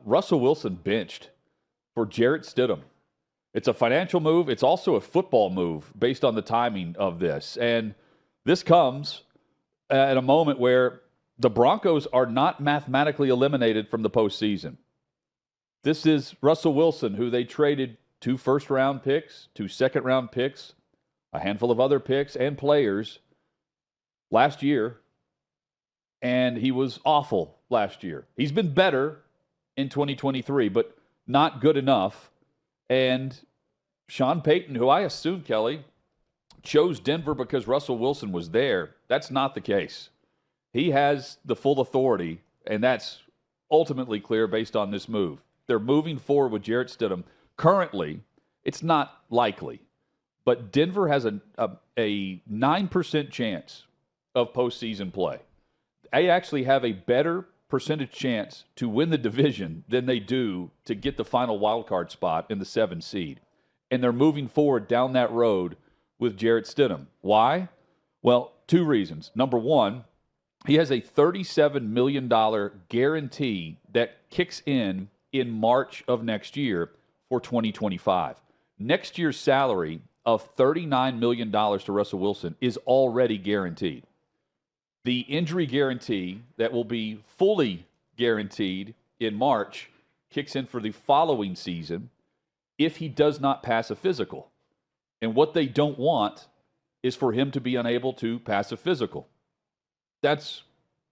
Russell Wilson benched for Jarrett Stidham. It's a financial move. It's also a football move based on the timing of this. And this comes at a moment where the Broncos are not mathematically eliminated from the postseason. This is Russell Wilson, who they traded 2 first-round picks, 2 second-round picks, a handful of other picks and players last year, and he was awful last year. He's been better in 2023, but not good enough. And Sean Payton, who I assume, Kelly, chose Denver because Russell Wilson was there. That's not the case. He has the full authority, and that's ultimately clear based on this move. They're moving forward with Jarrett Stidham. Currently, it's not likely, but Denver has a 9% chance of postseason play. They actually have a better percentage chance to win the division than they do to get the final wildcard spot in the 7 seed. And they're moving forward down that road with Jarrett Stidham. Why? Well, 2 reasons. Number one, he has a $37 million guarantee that kicks in March of next year for 2025. Next year's salary of $39 million to Russell Wilson is already guaranteed. The injury guarantee that will be fully guaranteed in March kicks in for the following season if he does not pass a physical. And what they don't want is for him to be unable to pass a physical. That's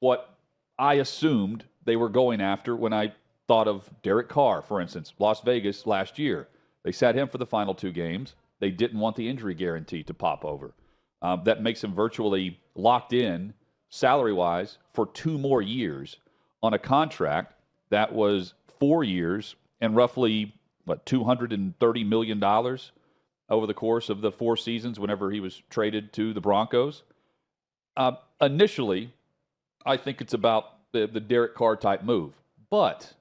what I assumed they were going after when I thought of Derek Carr, for instance, Las Vegas last year. They sat him for the final 2 games. They didn't want the injury guarantee to pop over. That makes him virtually locked in salary-wise for 2 more years on a contract that was 4 years and roughly, $230 million over the course of the 4 seasons whenever he was traded to the Broncos. Initially, I think it's about the Derek Carr type move. But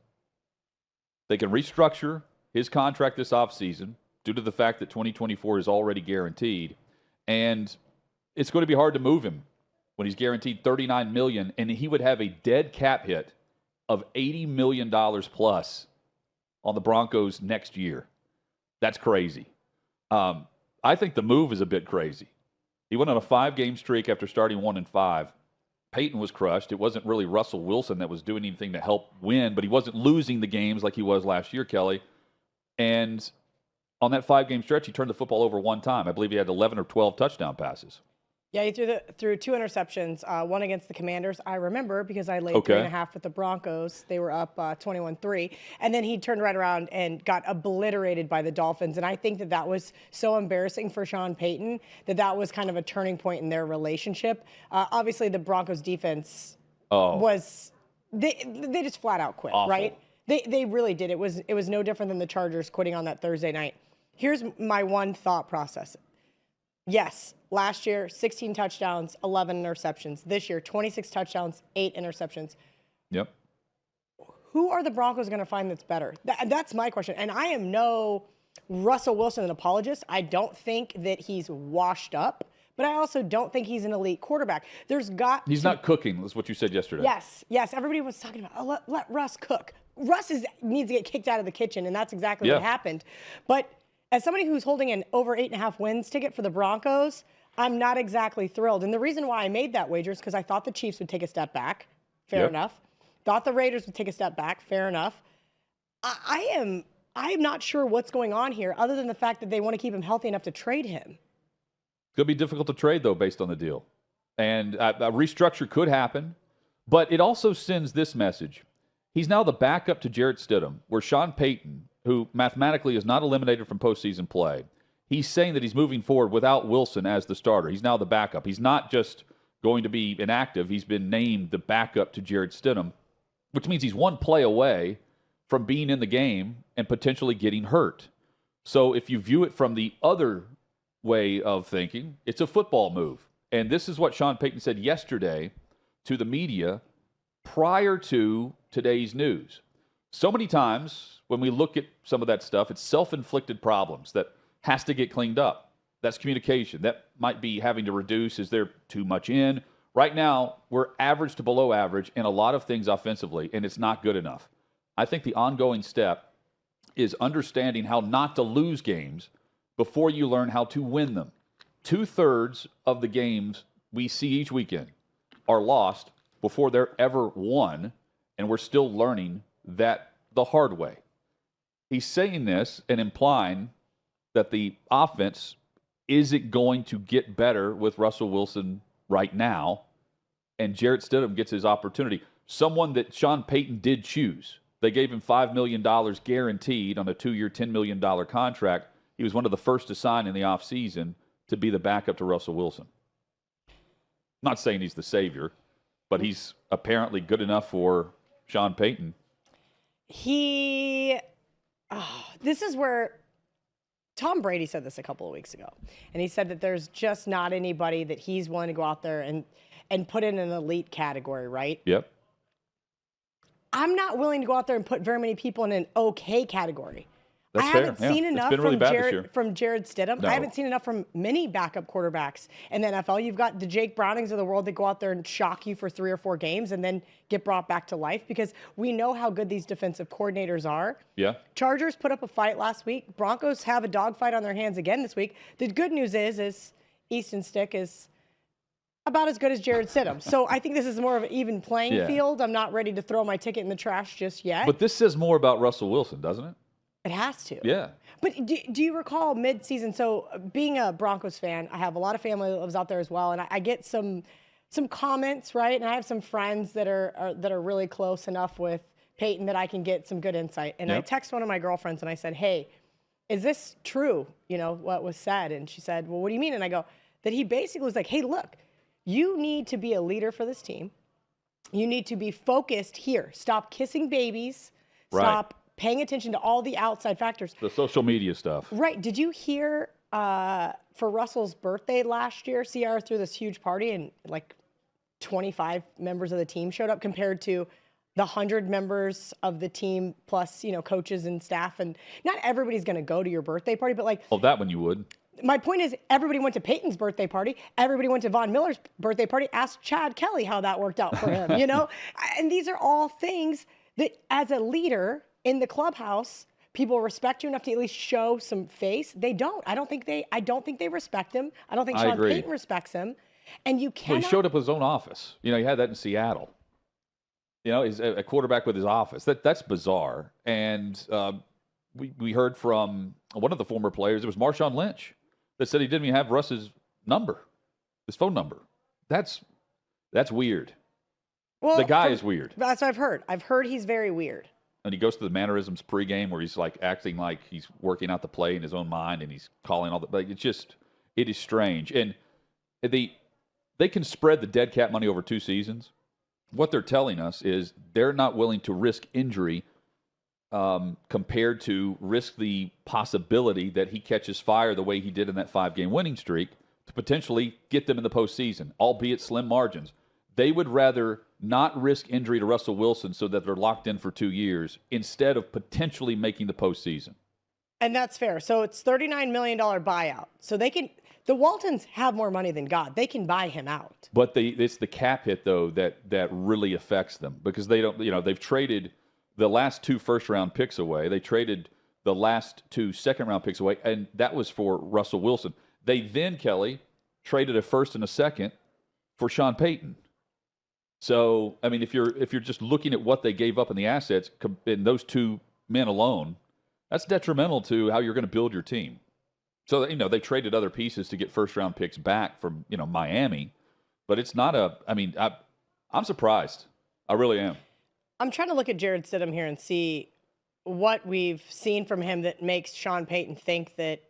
they can restructure his contract this offseason due to the fact that 2024 is already guaranteed. And it's going to be hard to move him when he's guaranteed $39 million, and he would have a dead cap hit of $80 million plus on the Broncos next year. That's crazy. I think the move is a bit crazy. He went on a 5-game streak after starting 1-5. Peyton was crushed. It wasn't really Russell Wilson that was doing anything to help win, but he wasn't losing the games like he was last year, Kelly. And on that 5-game stretch, he turned the football over 1 time. I believe he had 11 or 12 touchdown passes. Yeah, he threw 2 interceptions, one against the Commanders. I remember because I laid 3.5 with the Broncos. They were up 21-3. And then he turned right around and got obliterated by the Dolphins. And I think that was so embarrassing for Sean Payton that was kind of a turning point in their relationship. Obviously, the Broncos defense was they just flat out quit, awful. Right? They really did. It was no different than the Chargers quitting on that Thursday night. Here's my one thought process. Yes, last year, 16 touchdowns, 11 interceptions. This year, 26 touchdowns, 8 interceptions. Yep. Who are the Broncos going to find that's better? That's my question. And I am no Russell Wilson apologist. I don't think that he's washed up, but I also don't think he's an elite quarterback. He's not cooking, is what you said yesterday. Yes. Everybody was talking about, let Russ cook. Russ needs to get kicked out of the kitchen, and that's exactly what happened. But as somebody who's holding an over 8.5 wins ticket for the Broncos, I'm not exactly thrilled. And the reason why I made that wager is because I thought the Chiefs would take a step back. Fair enough. Thought the Raiders would take a step back. Fair enough. I'm not sure what's going on here other than the fact that they want to keep him healthy enough to trade him. It's going to be difficult to trade, though, based on the deal. And a restructure could happen. But it also sends this message. He's now the backup to Jarrett Stidham, where Sean Payton, who mathematically is not eliminated from postseason play, he's saying that he's moving forward without Wilson as the starter. He's now the backup. He's not just going to be inactive. He's been named the backup to Jarrett Stidham, which means he's 1 play away from being in the game and potentially getting hurt. So if you view it from the other way of thinking, it's a football move. And this is what Sean Payton said yesterday to the media prior to today's news. So many times when we look at some of that stuff, it's self-inflicted problems that has to get cleaned up. That's communication. That might be having to reduce. Is there too much in? Right now, we're average to below average in a lot of things offensively, and it's not good enough. I think the ongoing step is understanding how not to lose games before you learn how to win them. 2/3 of the games we see each weekend are lost before they're ever won, and we're still learning that the hard way. He's saying this and implying that the offense isn't going to get better with Russell Wilson right now, and Jarrett Stidham gets his opportunity. Someone that Sean Payton did choose. They gave him $5 million guaranteed on a 2-year, $10 million contract. He was one of the first to sign in the offseason to be the backup to Russell Wilson. I'm not saying he's the savior, but he's apparently good enough for Sean Payton. This is where Tom Brady said this a couple of weeks ago, and he said that there's just not anybody that he's willing to go out there and put in an elite category, right? Yep. I'm not willing to go out there and put very many people in an okay category. That's I fair. haven't seen enough really from Jared Stidham. No. I haven't seen enough from many backup quarterbacks in the NFL. You've got the Jake Brownings of the world that go out there and shock you for 3 or 4 games and then get brought back to life because we know how good these defensive coordinators are. Yeah. Chargers put up a fight last week. Broncos have a dogfight on their hands again this week. The good news is Easton Stick is about as good as Jared Stidham. So I think this is more of an even playing field. I'm not ready to throw my ticket in the trash just yet. But this says more about Russell Wilson, doesn't it? It has to. Yeah. But do you recall mid-season? So being a Broncos fan, I have a lot of family that lives out there as well, and I get some comments, right? And I have some friends that are really close enough with Peyton that I can get some good insight. And I text one of my girlfriends and I said, "Hey, is this true? You know what was said?" And she said, "Well, what do you mean?" And I go, that he basically was like, "Hey, look, you need to be a leader for this team. You need to be focused here. Stop kissing babies. Stop paying attention to all the outside factors." The social media stuff. Right. Did you hear for Russell's birthday last year, CR threw this huge party and like 25 members of the team showed up compared to the 100 members of the team plus, coaches and staff. And not everybody's going to go to your birthday party, but like. Oh, that one you would. My point is everybody went to Peyton's birthday party. Everybody went to Von Miller's birthday party. Ask Chad Kelly how that worked out for him, And these are all things that as a leader in the clubhouse, people respect you enough to at least show some face. They don't. I don't think they respect him. I don't think Sean Payton respects him. And you cannot. Well, he showed up with his own office. He had that in Seattle. He's a quarterback with his office. That's bizarre. And we heard from one of the former players. It was Marshawn Lynch that said he didn't even have Russ's number, his phone number. That's weird. Well, the guy is weird. That's what I've heard. I've heard he's very weird. And he goes to the mannerisms pregame where he's like acting like he's working out the play in his own mind and he's calling all the. Like it is strange. And they can spread the dead cat money over 2 seasons. What they're telling us is they're not willing to risk injury compared to risk the possibility that he catches fire the way he did in that 5-game winning streak to potentially get them in the postseason, albeit slim margins. They would rather not risk injury to Russell Wilson so that they're locked in for 2 years instead of potentially making the postseason. And that's fair. So it's $39 million buyout. So the Waltons have more money than God. They can buy him out. But it's the cap hit, though, that really affects them because they don't, they've traded the last 2 first-round picks away. They traded the last 2 second-round picks away, and that was for Russell Wilson. They then, Kelly, traded a first and a second for Sean Payton. So, I mean, if you're just looking at what they gave up in the assets in those 2 men alone, that's detrimental to how you're going to build your team. So, they traded other pieces to get first-round picks back from, Miami, but it's not I'm surprised. I really am. I'm trying to look at Jared Stidham here and see what we've seen from him that makes Sean Payton think that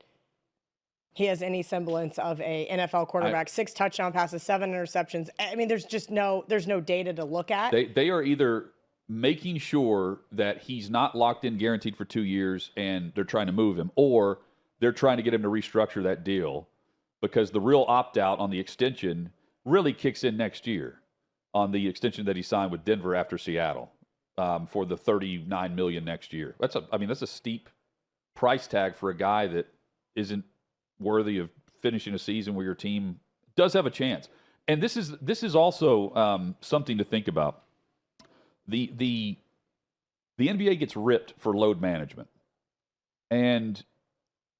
he has any semblance of a NFL quarterback. 6 touchdown passes, 7 interceptions. I mean, there's no data to look at. They are either making sure that he's not locked in guaranteed for 2 years and they're trying to move him, or they're trying to get him to restructure that deal because the real opt-out on the extension really kicks in next year on the extension that he signed with Denver after Seattle for the $39 million next year. That's a steep price tag for a guy that isn't worthy of finishing a season where your team does have a chance. And this is also something to think about. The the NBA gets ripped for load management, and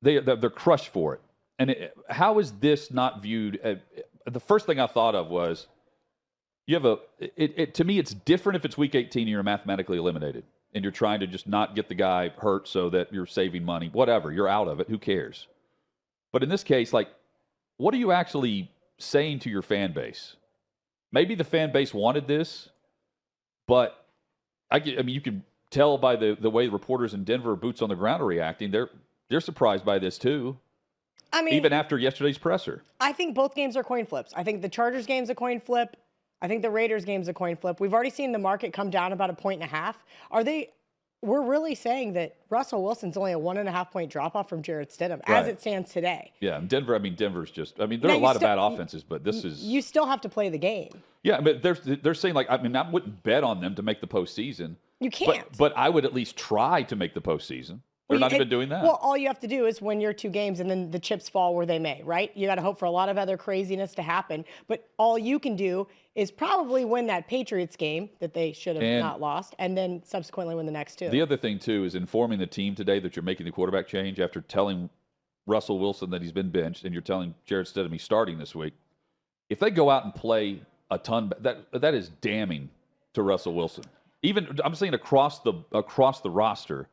they're crushed for it. And how is this not viewed? The first thing I thought of was you have to me, it's different if it's week 18 and you're mathematically eliminated and you're trying to just not get the guy hurt so that you're saving money, whatever, you're out of it. Who cares? But in this case, like, what are you actually saying to your fan base? Maybe the fan base wanted this, but I mean, you can tell by the way reporters in Denver, boots on the ground, are reacting. They're surprised by this too. I mean, even after yesterday's presser. I think both games are coin flips. I think the Chargers game's a coin flip. I think the Raiders game's a coin flip. We've already seen the market come down about 1.5 points. We're really saying that Russell Wilson's only a 1.5 point drop off from Jarrett Stidham as it stands today. Yeah, Denver's just, there are a lot of bad offenses, but this is. You still have to play the game. Yeah, but they're saying, like, I wouldn't bet on them to make the postseason. You can't. But I would at least try to make the postseason. They're not even doing that. Well, all you have to do is win your 2 games and then the chips fall where they may, right? You got to hope for a lot of other craziness to happen. But all you can do is probably win that Patriots game that they should have not lost and then subsequently win the next 2. The other thing, too, is informing the team today that you're making the quarterback change after telling Russell Wilson that he's been benched and you're telling Jarrett Stidham he's starting this week. If they go out and play a ton, that is damning to Russell Wilson. Even, I'm saying across the roster,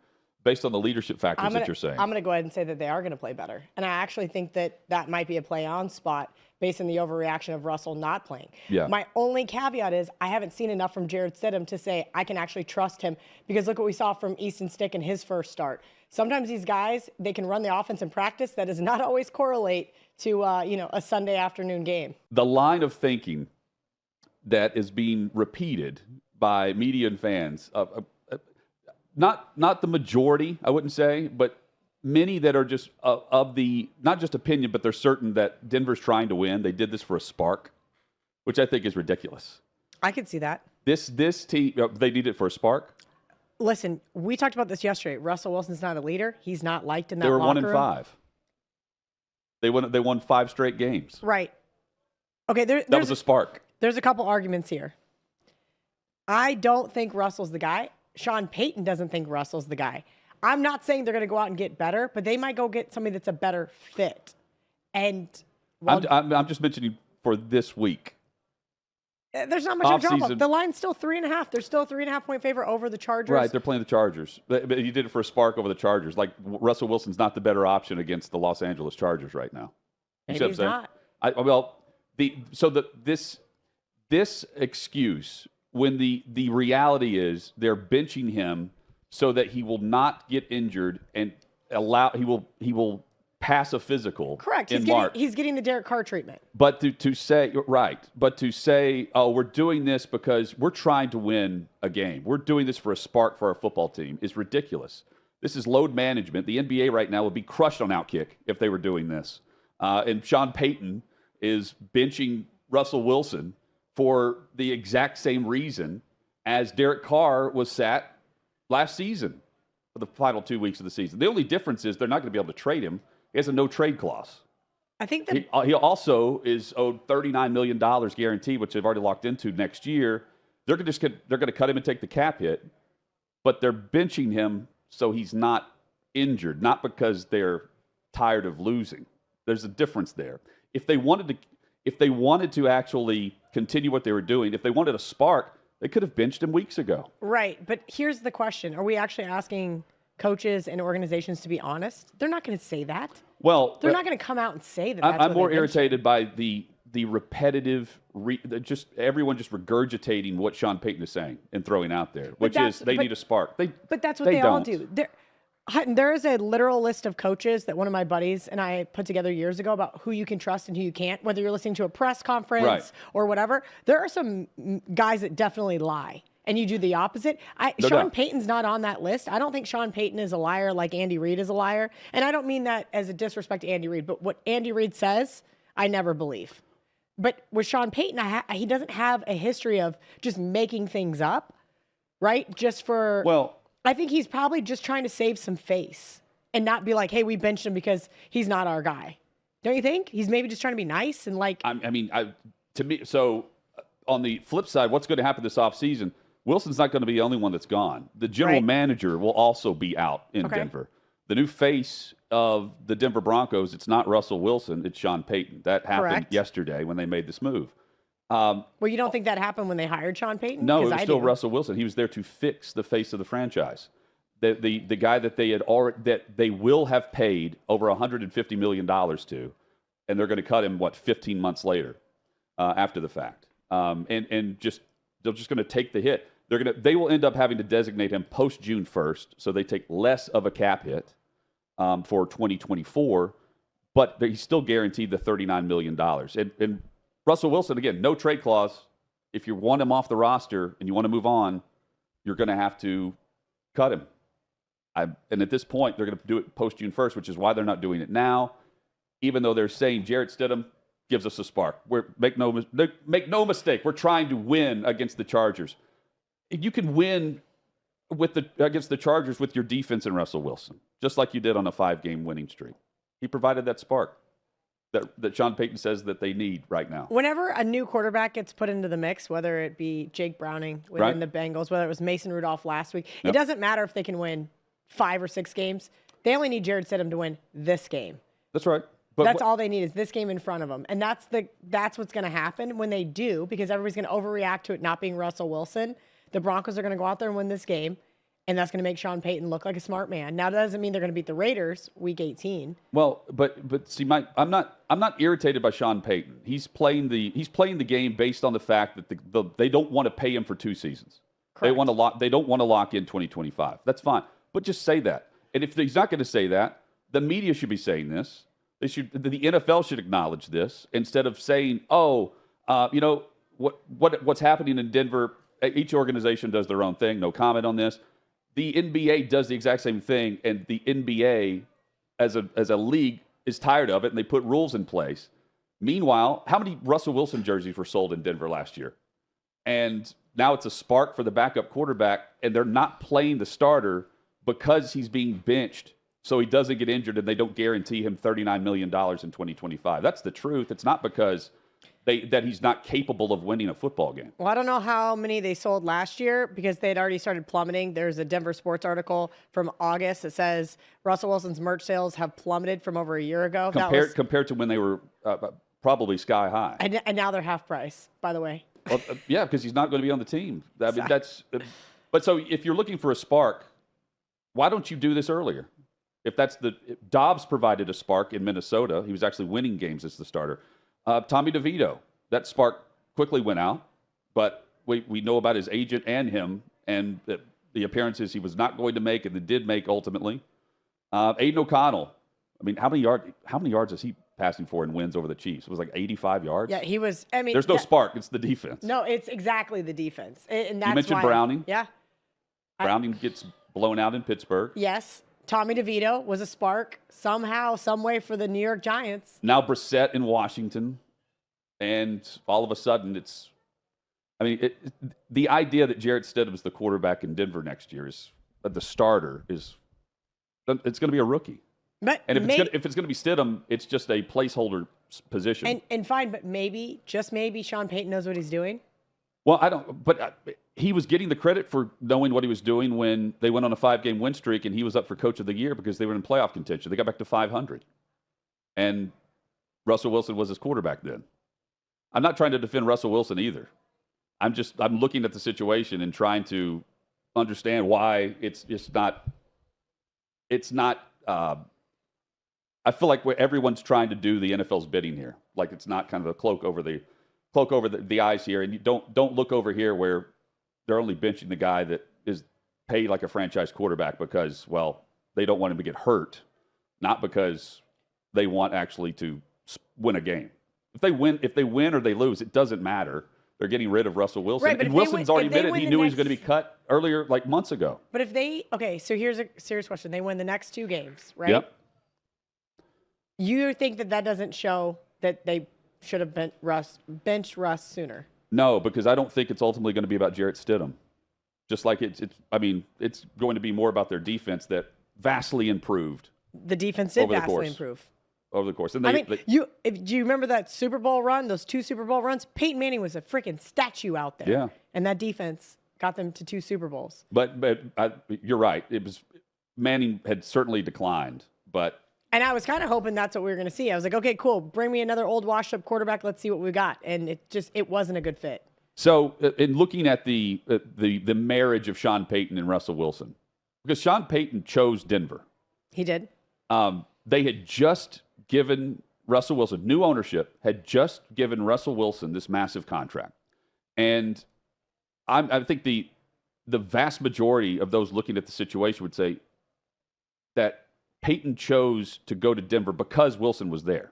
based on the leadership factors that you're saying. I'm going to go ahead and say that they are going to play better. And I actually think that might be a play-on spot based on the overreaction of Russell not playing. Yeah. My only caveat is I haven't seen enough from Jarrett Stidham to say I can actually trust him because look what we saw from Easton Stick in his first start. Sometimes these guys, they can run the offense in practice. That does not always correlate to a Sunday afternoon game. The line of thinking that is being repeated by media and fans not the majority, I wouldn't say, but many that are just of the, not just opinion, but they're certain that Denver's trying to win. They did this for a spark, which I think is ridiculous. I could see that. This team, they need it for a spark. Listen, we talked about this yesterday. Russell Wilson's not a leader. He's not liked in that locker room. They were 1-5. They won 5 straight games. Right. Okay, that was a spark. There's a couple arguments here. I don't think Russell's the guy. Sean Payton doesn't think Russell's the guy. I'm not saying they're going to go out and get better, but they might go get somebody that's a better fit. And I'm just mentioning for this week. There's not much of a drop off. The line's still 3.5. They're still a 3.5 point favorite over the Chargers. Right, they're playing the Chargers. But you did it for a spark over the Chargers. Like Russell Wilson's not the better option against the Los Angeles Chargers right now. Maybe he's not. This excuse, when the reality is they're benching him so that he will not get injured and he will pass a physical. Correct. He's getting the Derek Carr treatment. But to say, oh, we're doing this because we're trying to win a game. We're doing this for a spark for our football team is ridiculous. This is load management. The NBA right now would be crushed on OutKick if they were doing this. And Sean Payton is benching Russell Wilson for the exact same reason as Derek Carr was sat last season for the final 2 weeks of the season. The only difference is they're not going to be able to trade him. He has a no-trade clause. I think that he also is owed $39 million guaranteed, which they've already locked into next year. They're going to cut him and take the cap hit, but they're benching him so he's not injured, not because they're tired of losing. There's a difference there. If they wanted to actually continue what they were doing, if they wanted a spark, they could have benched him weeks ago. Right, but here's the question. Are we actually asking coaches and organizations to be honest? They're not going to say that. Well, they're not going to come out and say that. I'm more irritated by the repetitive, just everyone just regurgitating what Sean Payton is saying and throwing out there, which is they need a spark. But that's what they all do. There is a literal list of coaches that one of my buddies and I put together years ago about who you can trust and who you can't, whether you're listening to a press conference or whatever. There are some guys that definitely lie, and you do the opposite. Sean Payton's not on that list. I don't think Sean Payton is a liar like Andy Reid is a liar. And I don't mean that as a disrespect to Andy Reid, but what Andy Reid says, I never believe. But with Sean Payton, he doesn't have a history of just making things up, right? Just for... Well... I think he's probably just trying to save some face and not be like, hey, we benched him because he's not our guy. Don't you think? He's maybe just trying to be nice and like... To me, so on the flip side, what's going to happen this offseason? Wilson's not going to be the only one that's gone. The general manager will also be out in Denver. The new face of the Denver Broncos, it's not Russell Wilson, it's Sean Payton. That happened yesterday when they made this move. Well, you don't think that happened when they hired Sean Payton? No, it was still Russell Wilson. He was there to fix the face of the franchise. The guy that they will have paid over $150 million to, and they're going to cut him 15 months later after the fact, they're just going to take the hit. They will end up having to designate him post June 1st, so they take less of a cap hit for 2024, but he's still guaranteed the $39 million. And Russell Wilson, again, no trade clause. If you want him off the roster and you want to move on, you're going to have to cut him. And at this point, they're going to do it post June 1st, which is why they're not doing it now, even though they're saying Jarrett Stidham gives us a spark. Make no mistake, we're trying to win against the Chargers. You can win against the Chargers with your defense and Russell Wilson, just like you did on a 5-game winning streak. He provided that spark that Sean Payton says that they need right now. Whenever a new quarterback gets put into the mix, whether it be Jake Browning within the Bengals, whether it was Mason Rudolph last week, it doesn't matter if they can win 5 or 6 games. They only need Jarrett Stidham to win this game. That's right. But that's all they need is this game in front of them. And that's what's going to happen when they do, because everybody's going to overreact to it not being Russell Wilson. The Broncos are going to go out there and win this game, and that's going to make Sean Payton look like a smart man. Now, that doesn't mean they're going to beat the Raiders week 18. Well, but see, I'm not irritated by Sean Payton. He's playing the game based on the fact that they don't want to pay him for 2 seasons. Correct. They don't want to lock in 2025. That's fine. But just say that. And if he's not going to say that, the media should be saying this. The NFL should acknowledge this instead of saying, what's happening in Denver. Each organization does their own thing. No comment on this. The NBA does the exact same thing, and the NBA, as a league, is tired of it, and they put rules in place. Meanwhile, how many Russell Wilson jerseys were sold in Denver last year? And now it's a spark for the backup quarterback, and they're not playing the starter because he's being benched so he doesn't get injured, and they don't guarantee him $39 million in 2025. That's the truth. It's not because that he's not capable of winning a football game. Well, I don't know how many they sold last year because they had already started plummeting. There's a Denver Sports article from August that says Russell Wilson's merch sales have plummeted from over a year ago. Compared to when they were probably sky high. And now they're half price, by the way. Well, yeah, because he's not going to be on the team. But so if you're looking for a spark, why don't you do this earlier? If Dobbs provided a spark in Minnesota, he was actually winning games as the starter. Tommy DeVito, that spark quickly went out, but we know about his agent and him and the appearances he was not going to make and then did make ultimately. Aiden O'Connell, I mean, how many yards is he passing for in wins over the Chiefs? It was like 85 yards. Yeah, he was. I mean, there's no spark. It's the defense. No, it's exactly the defense, and that's you mentioned why, Browning. Yeah, Browning gets blown out in Pittsburgh. Yes. Tommy DeVito was a spark somehow, some way for the New York Giants. Now Brissett in Washington, and all of a sudden the idea that Jarrett Stidham is the quarterback in Denver next year is the starter it's going to be a rookie. But and if it's going to be Stidham, it's just a placeholder position. And fine, but just maybe Sean Payton knows what he's doing. Well, I don't. But he was getting the credit for knowing what he was doing when they went on a 5-game win streak, and he was up for Coach of the Year because they were in playoff contention. They got back to 500, and Russell Wilson was his quarterback then. I'm not trying to defend Russell Wilson either. I'm looking at the situation and trying to understand why it's not. I feel like everyone's trying to do the NFL's bidding here. Like it's not kind of a cloak over the eyes here, and you don't look over here where they're only benching the guy that is paid like a franchise quarterback because, well, they don't want him to get hurt, not because they want actually to win a game. If they win or they lose, it doesn't matter. They're getting rid of Russell Wilson. Right, and Wilson's already admitted he knew he was going to be cut earlier, like months ago. But so here's a serious question. They win the next 2 games, right? Yep. You think that doesn't show that they should have benched Russ sooner? No, because I don't think it's ultimately going to be about Jarrett Stidham. Just like it's going to be more about their defense that vastly improved. The defense did vastly improve over the course. And do you remember that Super Bowl run? Those 2 Super Bowl runs. Peyton Manning was a freaking statue out there. Yeah. And that defense got them to 2 Super Bowls. But you're right. It was Manning had certainly declined, but. And I was kind of hoping that's what we were going to see. I was like, okay, cool. Bring me another old washed-up quarterback. Let's see what we got. And it wasn't a good fit. So in looking at the marriage of Sean Payton and Russell Wilson, because Sean Payton chose Denver. He did. They had just given Russell Wilson, new ownership, had just given Russell Wilson this massive contract. And I think the vast majority of those looking at the situation would say that Payton chose to go to Denver because Wilson was there.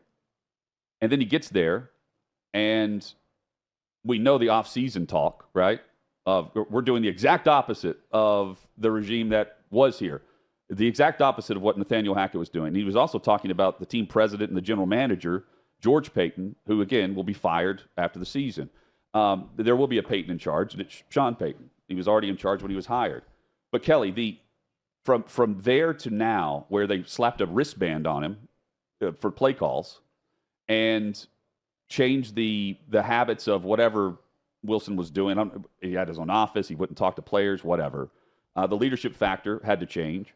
And then he gets there, and we know the offseason talk, right? We're doing the exact opposite of the regime that was here. The exact opposite of what Nathaniel Hackett was doing. He was also talking about the team president and the general manager, George Payton, who, again, will be fired after the season. There will be a Payton in charge, and it's Sean Payton. He was already in charge when he was hired. But, Kelly, from there to now, where they slapped a wristband on him for play calls and changed the habits of whatever Wilson was doing. He had his own office. He wouldn't talk to players, whatever. The leadership factor had to change.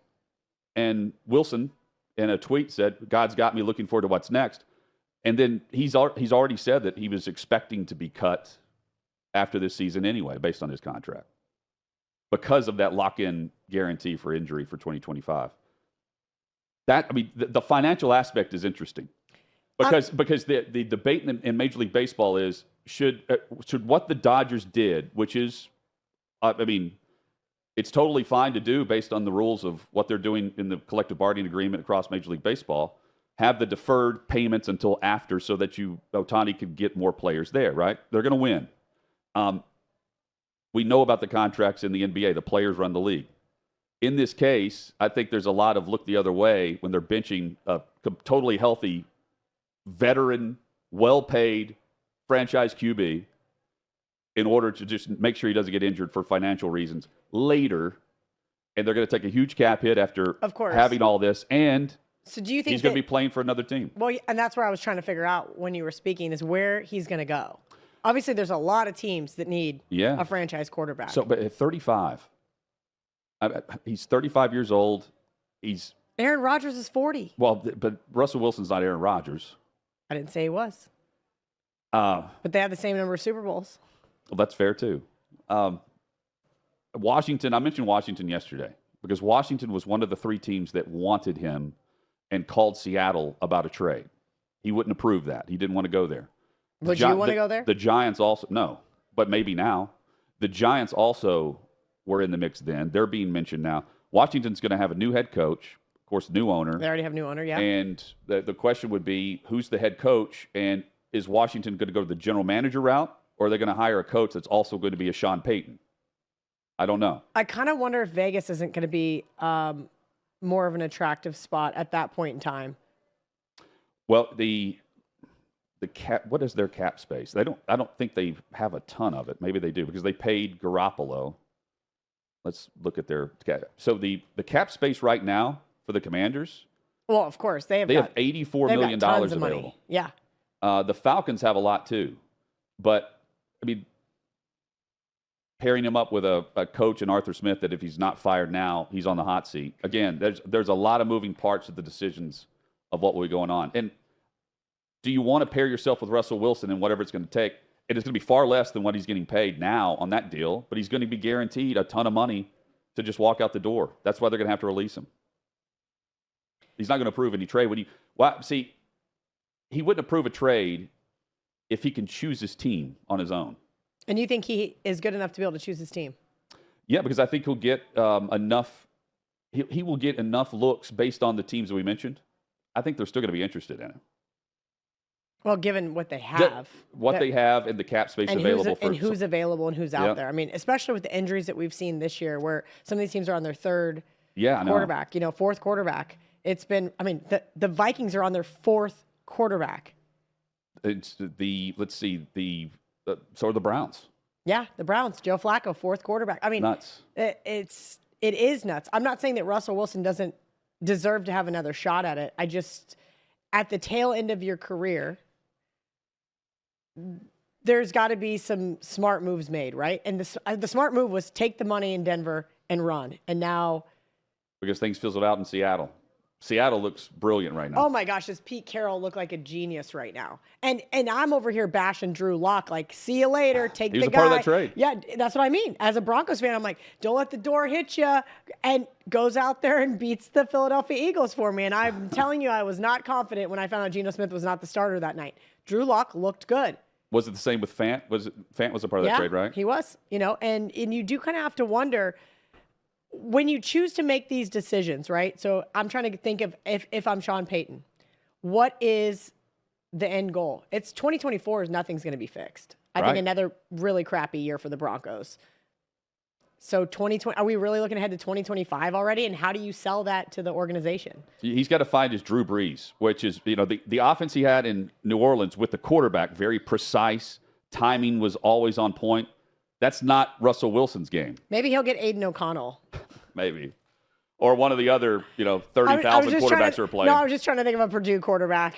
And Wilson, in a tweet, said, God's got me looking forward to what's next. And then he's already said that he was expecting to be cut after this season anyway, based on his contract, because of that lock-in guarantee for injury for 2025. The financial aspect is interesting. Because the debate in Major League Baseball is, should what the Dodgers did, which is, it's totally fine to do based on the rules of what they're doing in the collective bargaining agreement across Major League Baseball, have the deferred payments until after so that Ohtani could get more players there, right? They're going to win. We know about the contracts in the NBA. The players run the league. In this case, I think there's a lot of look the other way when they're benching a totally healthy, veteran, well-paid franchise QB in order to just make sure he doesn't get injured for financial reasons later. And they're going to take a huge cap hit after having all this. And so do you think he's going to be playing for another team? Well, and that's where I was trying to figure out when you were speaking is where he's going to go. Obviously, there's a lot of teams that need a franchise quarterback. So, but at 35, he's 35 years old. Aaron Rodgers is 40. Well, but Russell Wilson's not Aaron Rodgers. I didn't say he was. But they have the same number of Super Bowls. Well, that's fair, too. Washington, I mentioned Washington yesterday because Washington was one of the 3 teams that wanted him and called Seattle about a trade. He wouldn't approve that. He didn't want to go there. Would you want to go there? The Giants also, no, but maybe now. The Giants also were in the mix then. They're being mentioned now. Washington's going to have a new head coach, of course, new owner. They already have a new owner, yeah. And the question would be, who's the head coach? And is Washington going to go to the general manager route, or are they going to hire a coach that's also going to be a Sean Payton? I don't know. I kind of wonder if Vegas isn't going to be more of an attractive spot at that point in time. Well, the cap, what is their cap space? I don't think they have a ton of it. Maybe they do because they paid Garoppolo. Let's look at their cap. So the cap space right now for the Commanders. Well, of course they have $84 million available. Money. Yeah. The Falcons have a lot too, but pairing him up with a coach in Arthur Smith that if he's not fired now, he's on the hot seat. Again, there's a lot of moving parts of the decisions of what will be going on. And do you want to pair yourself with Russell Wilson and whatever it's going to take? It is going to be far less than what he's getting paid now on that deal, but he's going to be guaranteed a ton of money to just walk out the door. That's why they're going to have to release him. He's not going to approve any trade. He wouldn't approve a trade if he can choose his team on his own. And you think he is good enough to be able to choose his team? Yeah, because I think he'll get enough. He will get enough looks based on the teams that we mentioned. I think they're still going to be interested in him. Well, given what they have. They have and the cap space available. Who's available and who's out there. I mean, especially with the injuries that we've seen this year where some of these teams are on their third quarterback, fourth quarterback. It's been, the Vikings are on their 4th quarterback. It's so are the Browns. Yeah, the Browns. Joe Flacco, 4th quarterback. Nuts. It is nuts. I'm not saying that Russell Wilson doesn't deserve to have another shot at it. I just, at the tail end of your career, there's got to be some smart moves made, right? And the smart move was take the money in Denver and run. And now, because things fizzled out in Seattle. Seattle looks brilliant right now. Oh my gosh, does Pete Carroll look like a genius right now? And I'm over here bashing Drew Lock, like, see you later, take the guy. He was a part of that trade. Yeah, that's what I mean. As a Broncos fan, I'm like, don't let the door hit you. And goes out there and beats the Philadelphia Eagles for me. And I'm telling you, I was not confident when I found out Geno Smith was not the starter that night. Drew Lock looked good. Was it the same with Fant? Fant was a part of that trade, right? He was. And you do kind of have to wonder, when you choose to make these decisions, right? So I'm trying to think of if I'm Sean Payton, what is the end goal? It's 2024 nothing's going to be fixed. I think another really crappy year for the Broncos. So 2020, are we really looking ahead to 2025 already? And how do you sell that to the organization? He's got to find his Drew Brees, which is, the offense he had in New Orleans with the quarterback, very precise. Timing was always on point. That's not Russell Wilson's game. Maybe he'll get Aiden O'Connell. Maybe. Or one of the other, 30,000 quarterbacks who are playing. No, I was just trying to think of a Purdue quarterback.